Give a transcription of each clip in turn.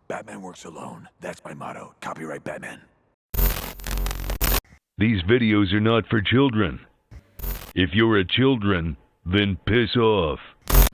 Batman works alone. That's my motto. Copyright Batman. These videos are not for children. If you're a children, then piss off.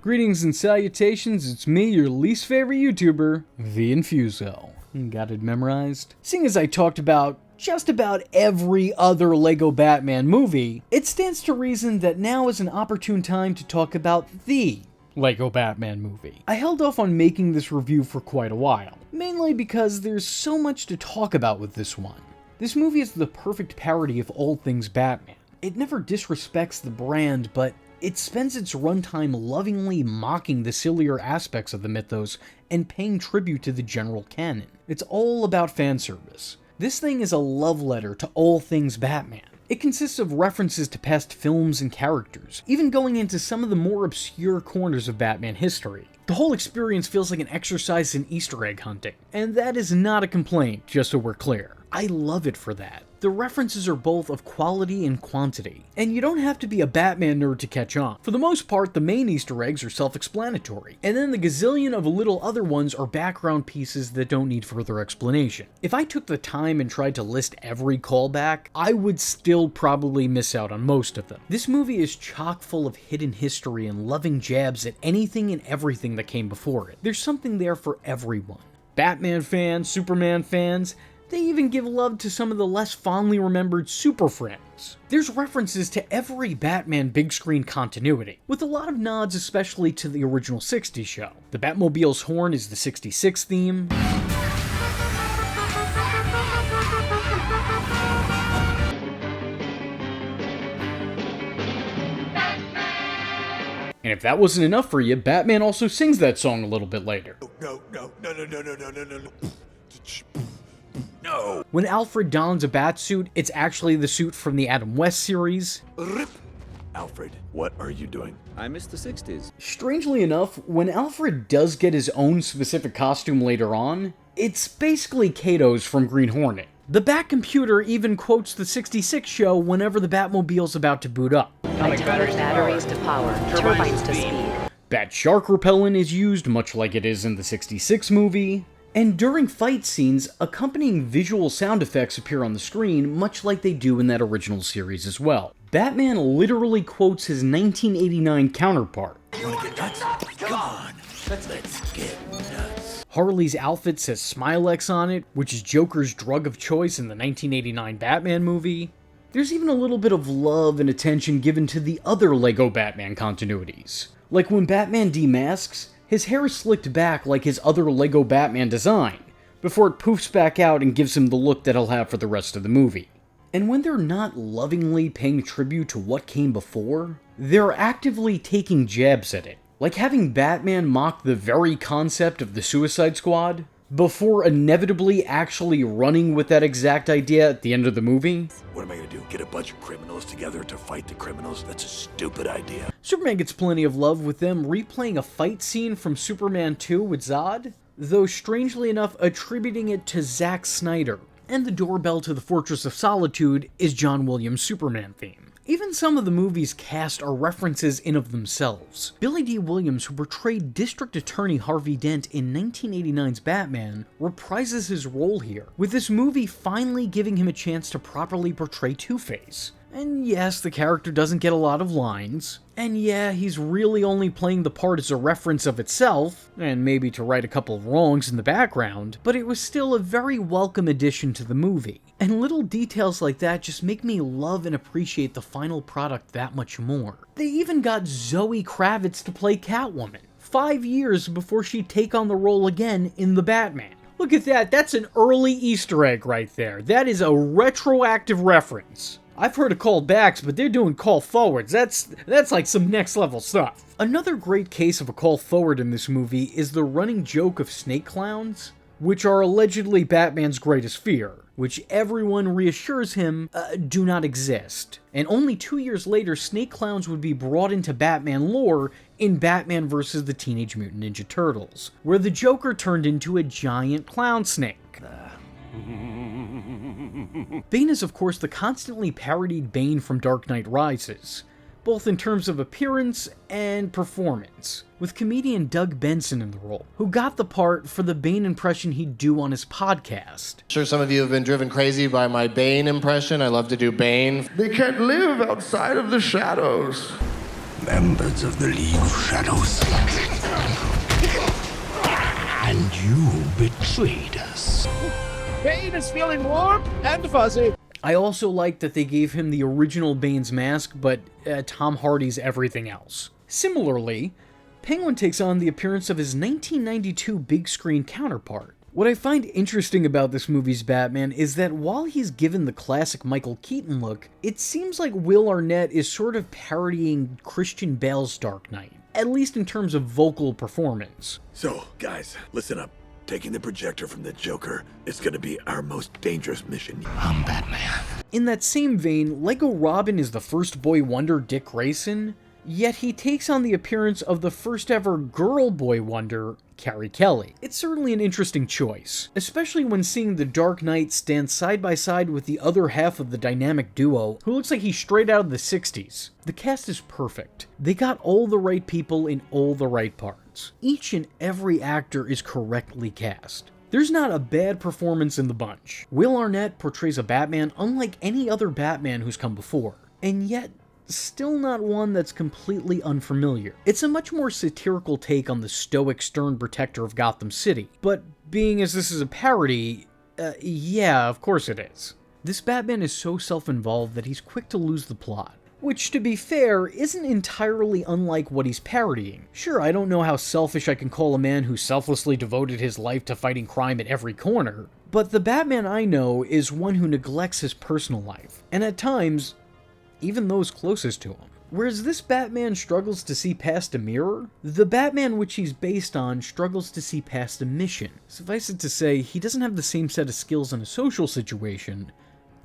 Greetings and salutations, it's me, your least favorite YouTuber, the Infuso. Got it memorized? Seeing as I talked about just about every other LEGO Batman movie, it stands to reason that now is an opportune time to talk about the LEGO Batman movie. I held off on making this review for quite a while, mainly because there's so much to talk about with this one. This movie is the perfect parody of all things Batman. It never disrespects the brand, but it spends its runtime lovingly mocking the sillier aspects of the mythos and paying tribute to the general canon. It's all about fan service. This thing is a love letter to all things Batman. It consists of references to past films and characters, even going into some of the more obscure corners of Batman history. The whole experience feels like an exercise in Easter egg hunting, and that is not a complaint, just so we're clear. I love it for that. The references are both of quality and quantity, and you don't have to be a Batman nerd to catch on. For the most part, the main Easter eggs are self-explanatory, and then the gazillion of little other ones are background pieces that don't need further explanation. If I took the time and tried to list every callback, I would still probably miss out on most of them. This movie is chock full of hidden history and loving jabs at anything and everything that came before it. There's something there for everyone. Batman fans, Superman fans, they even give love to some of the less fondly remembered Super Friends. There's references to every Batman big screen continuity, with a lot of nods especially to the original 60s show. The Batmobile's horn is the 66 theme. And if that wasn't enough for you, Batman also sings that song a little bit later. No. No. When Alfred dons a batsuit, it's actually the suit from the Adam West series. Rip. Alfred, what are you doing? I miss the 60s. Strangely enough, when Alfred does get his own specific costume later on, it's basically Kato's from Green Hornet. The Batcomputer even quotes the 66 show whenever the Batmobile's about to boot up. Batteries to power, turbines to speed. Bat shark repellent is used, much like it is in the 66 movie. And during fight scenes, accompanying visual sound effects appear on the screen, much like they do in that original series as well. Batman literally quotes his 1989 counterpart. You wanna get nuts? Come on. Let's get nuts. Harley's outfit says Smilex on it, which is Joker's drug of choice in the 1989 Batman movie. There's even a little bit of love and attention given to the other LEGO Batman continuities. Like when Batman demasks, his hair is slicked back like his other LEGO Batman design, before it poofs back out and gives him the look that he'll have for the rest of the movie. And when they're not lovingly paying tribute to what came before, they're actively taking jabs at it. Like having Batman mock the very concept of the Suicide Squad, before inevitably actually running with that exact idea at the end of the movie. What am I gonna do? Get a bunch of criminals together to fight the criminals? That's a stupid idea. Superman gets plenty of love with them replaying a fight scene from Superman 2 with Zod, though strangely enough attributing it to Zack Snyder. And the doorbell to the Fortress of Solitude is John Williams' Superman theme. Even some of the movie's cast are references in of themselves. Billy D. Williams, who portrayed District Attorney Harvey Dent in 1989's Batman, reprises his role here, with this movie finally giving him a chance to properly portray Two-Face. And yes, the character doesn't get a lot of lines. And yeah, he's really only playing the part as a reference of itself, and maybe to right a couple of wrongs in the background, but it was still a very welcome addition to the movie. And little details like that just make me love and appreciate the final product that much more. They even got Zoe Kravitz to play Catwoman, 5 years before she'd take on the role again in The Batman. Look at that, that's an early Easter egg right there. That is a retroactive reference. I've heard of callbacks, but they're doing call forwards. That's like some next level stuff. Another great case of a call forward in this movie is the running joke of snake clowns, which are allegedly Batman's greatest fear, which everyone reassures him do not exist. And only 2 years later, snake clowns would be brought into Batman lore in Batman vs. the Teenage Mutant Ninja Turtles, where the Joker turned into a giant clown snake. Bane is of course the constantly parodied Bane from Dark Knight Rises, both in terms of appearance and performance, with comedian Doug Benson in the role, who got the part for the Bane impression he'd do on his podcast. Sure, some of you have been driven crazy by my Bane impression. I love to do Bane. They can't live outside of the shadows. Members of the League of Shadows. And you betrayed us. Bane is feeling warm and fuzzy. I also like that they gave him the original Bane's mask, but Tom Hardy's everything else. Similarly, Penguin takes on the appearance of his 1992 big screen counterpart. What I find interesting about this movie's Batman is that while he's given the classic Michael Keaton look, it seems like Will Arnett is sort of parodying Christian Bale's Dark Knight, at least in terms of vocal performance. So, guys, listen up. Taking the projector from the Joker is gonna be our most dangerous mission. I'm Batman. In that same vein, Lego Robin is the first boy wonder Dick Grayson, yet he takes on the appearance of the first ever girl boy wonder, Carrie Kelly. It's certainly an interesting choice, especially when seeing the Dark Knight stand side by side with the other half of the dynamic duo, who looks like he's straight out of the 60s. The cast is perfect. They got all the right people in all the right parts. Each and every actor is correctly cast. There's not a bad performance in the bunch. Will Arnett portrays a Batman unlike any other Batman who's come before, and yet still not one that's completely unfamiliar. It's a much more satirical take on the stoic, stern protector of Gotham City, but being as this is a parody, yeah, of course it is. This Batman is so self-involved that he's quick to lose the plot, which, to be fair, isn't entirely unlike what he's parodying. Sure, I don't know how selfish I can call a man who selflessly devoted his life to fighting crime at every corner, but the Batman I know is one who neglects his personal life, and at times, even those closest to him. Whereas this Batman struggles to see past a mirror, the Batman which he's based on struggles to see past a mission. Suffice it to say, he doesn't have the same set of skills in a social situation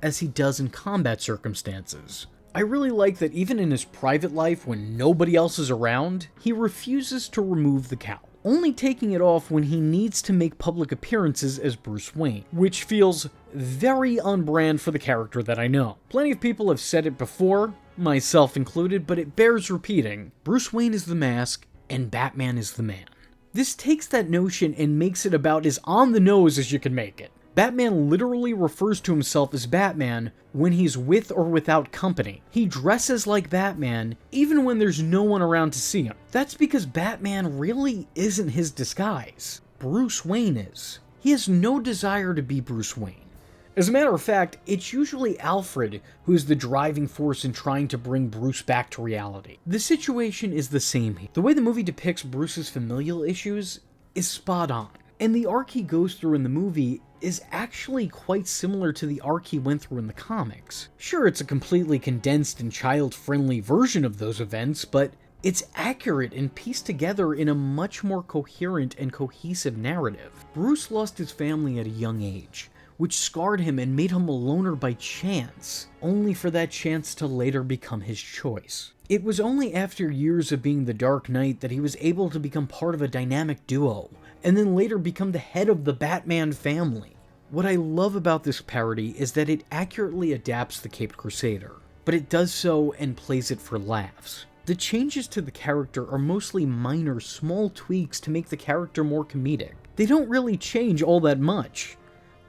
as he does in combat circumstances. I really like that even in his private life when nobody else is around, he refuses to remove the cowl, only taking it off when he needs to make public appearances as Bruce Wayne, which feels very on brand for the character that I know. Plenty of people have said it before, myself included, but it bears repeating. Bruce Wayne is the mask, and Batman is the man. This takes that notion and makes it about as on the nose as you can make it. Batman literally refers to himself as Batman when he's with or without company. He dresses like Batman even when there's no one around to see him. That's because Batman really isn't his disguise. Bruce Wayne is. He has no desire to be Bruce Wayne. As a matter of fact, it's usually Alfred who's the driving force in trying to bring Bruce back to reality. The situation is the same here. The way the movie depicts Bruce's familial issues is spot on, and the arc he goes through in the movie is actually quite similar to the arc he went through in the comics. Sure, it's a completely condensed and child-friendly version of those events, but it's accurate and pieced together in a much more coherent and cohesive narrative. Bruce lost his family at a young age, which scarred him and made him a loner by chance, only for that chance to later become his choice. It was only after years of being the Dark Knight that he was able to become part of a dynamic duo, and then later become the head of the Batman family. What I love about this parody is that it accurately adapts the Caped Crusader, but it does so and plays it for laughs. The changes to the character are mostly minor, small tweaks to make the character more comedic. They don't really change all that much.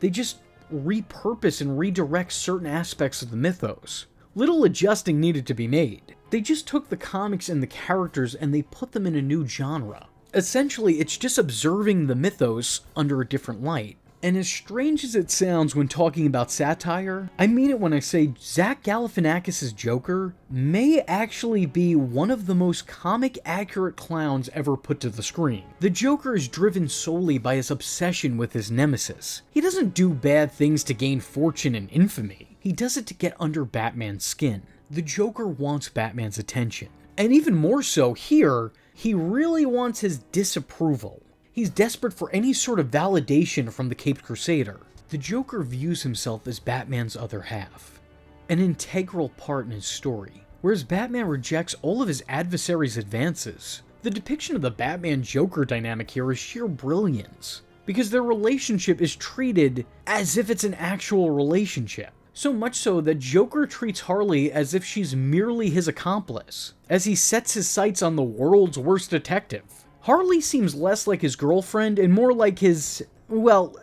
They just repurpose and redirect certain aspects of the mythos. Little adjusting needed to be made. They just took the comics and the characters and they put them in a new genre. Essentially, it's just observing the mythos under a different light. And as strange as it sounds when talking about satire, I mean it when I say Zach Galifianakis' Joker may actually be one of the most comic-accurate clowns ever put to the screen. The Joker is driven solely by his obsession with his nemesis. He doesn't do bad things to gain fortune and infamy. He does it to get under Batman's skin. The Joker wants Batman's attention. And even more so here, he really wants his disapproval. He's desperate for any sort of validation from the Caped Crusader. The Joker views himself as Batman's other half, an integral part in his story, whereas Batman rejects all of his adversaries' advances. The depiction of the Batman-Joker dynamic here is sheer brilliance, because their relationship is treated as if it's an actual relationship. So much so that Joker treats Harley as if she's merely his accomplice, as he sets his sights on the world's worst detective. Harley seems less like his girlfriend and more like his, well,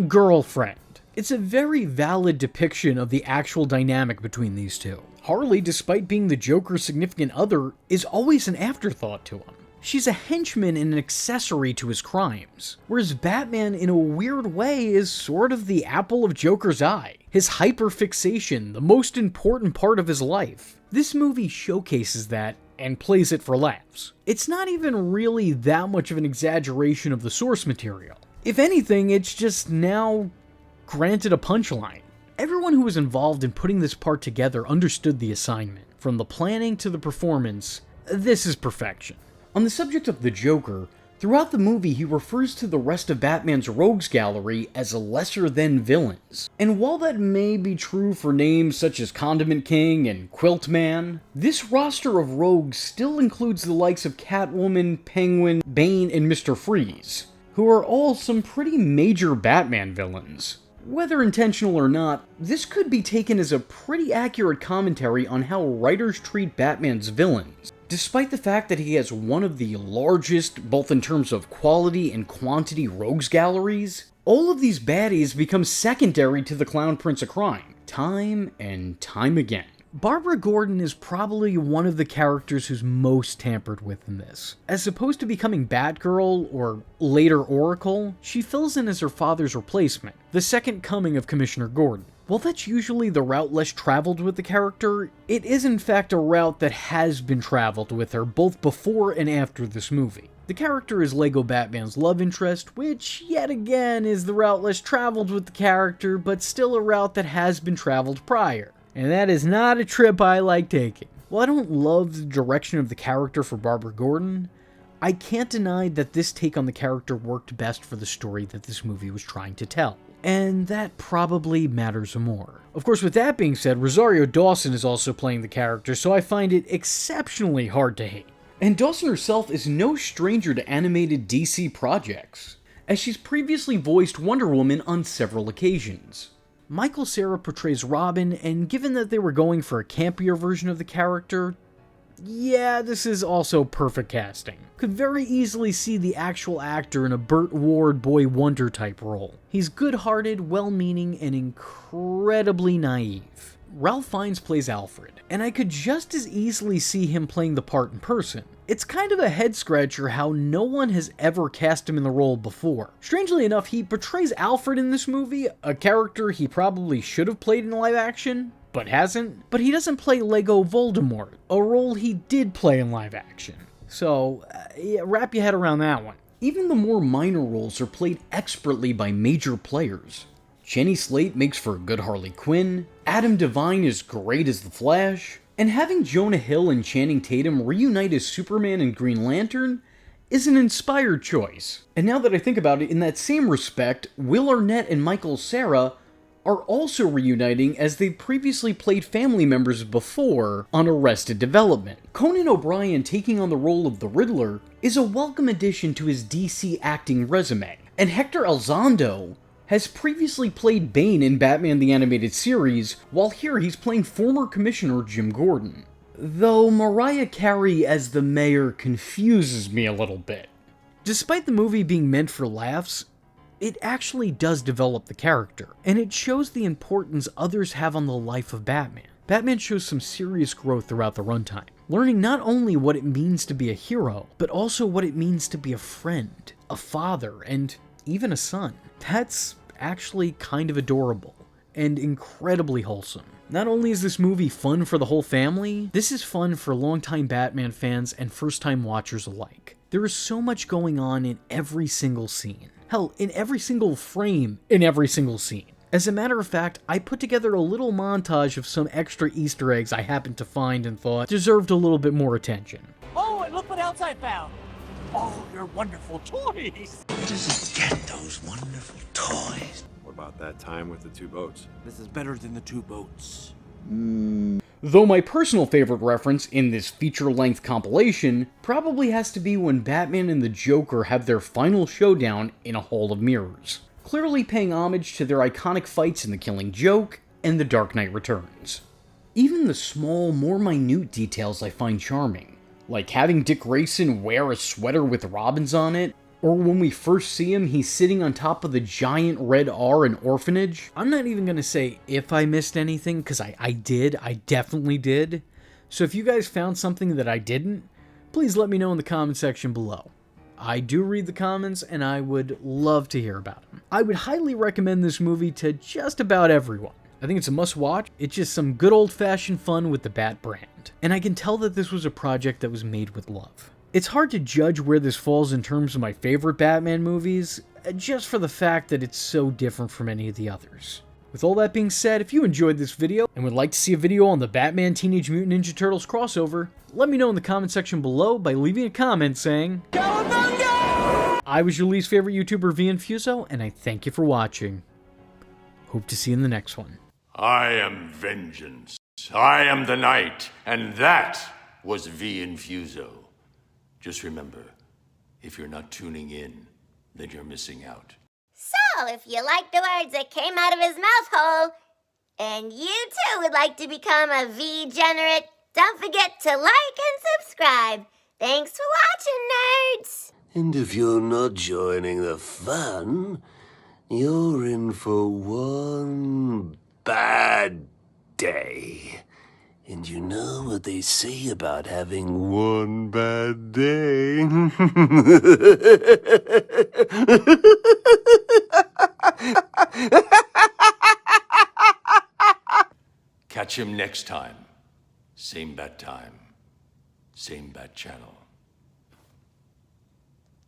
girlfriend. It's a very valid depiction of the actual dynamic between these two. Harley, despite being the Joker's significant other, is always an afterthought to him. She's a henchman and an accessory to his crimes, whereas Batman, in a weird way, is sort of the apple of Joker's eye, his hyperfixation, the most important part of his life. This movie showcases that and plays it for laughs. It's not even really that much of an exaggeration of the source material. If anything, it's just now granted a punchline. Everyone who was involved in putting this part together understood the assignment. From the planning to the performance, this is perfection. On the subject of the Joker, throughout the movie he refers to the rest of Batman's rogues gallery as lesser-than villains. And while that may be true for names such as Condiment King and Quilt Man, this roster of rogues still includes the likes of Catwoman, Penguin, Bane, and Mr. Freeze, who are all some pretty major Batman villains. Whether intentional or not, this could be taken as a pretty accurate commentary on how writers treat Batman's villains. Despite the fact that he has one of the largest, both in terms of quality and quantity, rogues galleries, all of these baddies become secondary to the Clown Prince of Crime, time and time again. Barbara Gordon is probably one of the characters who's most tampered with in this. As opposed to becoming Batgirl, or later Oracle, she fills in as her father's replacement, the second coming of Commissioner Gordon. While that's usually the route less traveled with the character, it is in fact a route that has been traveled with her both before and after this movie. The character is Lego Batman's love interest, which yet again is the route less traveled with the character, but still a route that has been traveled prior. And that is not a trip I like taking. While I don't love the direction of the character for Barbara Gordon, I can't deny that this take on the character worked best for the story that this movie was trying to tell. And that probably matters more. Of course, with that being said, Rosario Dawson is also playing the character, so I find it exceptionally hard to hate. And Dawson herself is no stranger to animated DC projects, as she's previously voiced Wonder Woman on several occasions. Michael Cera portrays Robin, and given that they were going for a campier version of the character, yeah, this is also perfect casting. Could very easily see the actual actor in a Burt Ward Boy Wonder type role. He's good-hearted, well-meaning, and incredibly naive. Ralph Fiennes plays Alfred, and I could just as easily see him playing the part in person. It's kind of a head-scratcher how no one has ever cast him in the role before. Strangely enough, he portrays Alfred in this movie, a character he probably should have played in live action, but hasn't. But he doesn't play Lego Voldemort, a role he did play in live action. So, yeah, wrap your head around that one. Even the more minor roles are played expertly by major players. Jenny Slate makes for a good Harley Quinn, Adam Devine is great as the Flash, and having Jonah Hill and Channing Tatum reunite as Superman and Green Lantern is an inspired choice. And now that I think about it, in that same respect, Will Arnett and Michael Cera are also reuniting as they previously played family members before on Arrested Development. Conan O'Brien taking on the role of the Riddler is a welcome addition to his DC acting resume, and Hector Elizondo has previously played Bane in Batman the Animated Series, while here he's playing former Commissioner Jim Gordon. Though Mariah Carey as the mayor confuses me a little bit. Despite the movie being meant for laughs, it actually does develop the character, and it shows the importance others have on the life of Batman. Batman shows some serious growth throughout the runtime, learning not only what it means to be a hero, but also what it means to be a friend, a father, and even a son. That's actually kind of adorable, and incredibly wholesome. Not only is this movie fun for the whole family, this is fun for longtime Batman fans and first-time watchers alike. There is so much going on in every single scene. Hell, in every single frame, in every single scene. As a matter of fact, I put together a little montage of some extra Easter eggs I happened to find and thought deserved a little bit more attention. Oh, and look what else I found. Oh, your wonderful toys. Just get those wonderful toys. What about that time with the two boats? This is better than the two boats. Though my personal favorite reference in this feature-length compilation probably has to be when Batman and the Joker have their final showdown in a Hall of Mirrors, clearly paying homage to their iconic fights in The Killing Joke and The Dark Knight Returns. Even the small, more minute details I find charming, like having Dick Grayson wear a sweater with robins on it, or when we first see him, he's sitting on top of the giant red R in Orphanage. I'm not even gonna say if I missed anything, because I definitely did. So if you guys found something that I didn't, please let me know in the comment section below. I do read the comments, and I would love to hear about them. I would highly recommend this movie to just about everyone. I think it's a must-watch. It's just some good old-fashioned fun with the Bat brand. And I can tell that this was a project that was made with love. It's hard to judge where this falls in terms of my favorite Batman movies, just for the fact that it's so different from any of the others. With all that being said, if you enjoyed this video and would like to see a video on the Batman Teenage Mutant Ninja Turtles crossover, let me know in the comment section below by leaving a comment saying, "Cowabunga!" I was your least favorite YouTuber, Infuso, and I thank you for watching. Hope to see you in the next one. I am vengeance. I am the night, and that was Infuso. Just remember, if you're not tuning in, then you're missing out. So, if you like the words that came out of his mouth hole, and you too would like to become a V-generate, don't forget to like and subscribe. Thanks for watching, nerds! And if you're not joining the fun, you're in for one bad day. And you know what they say about having one bad day? Catch him next time. Same bat time. Same bat channel.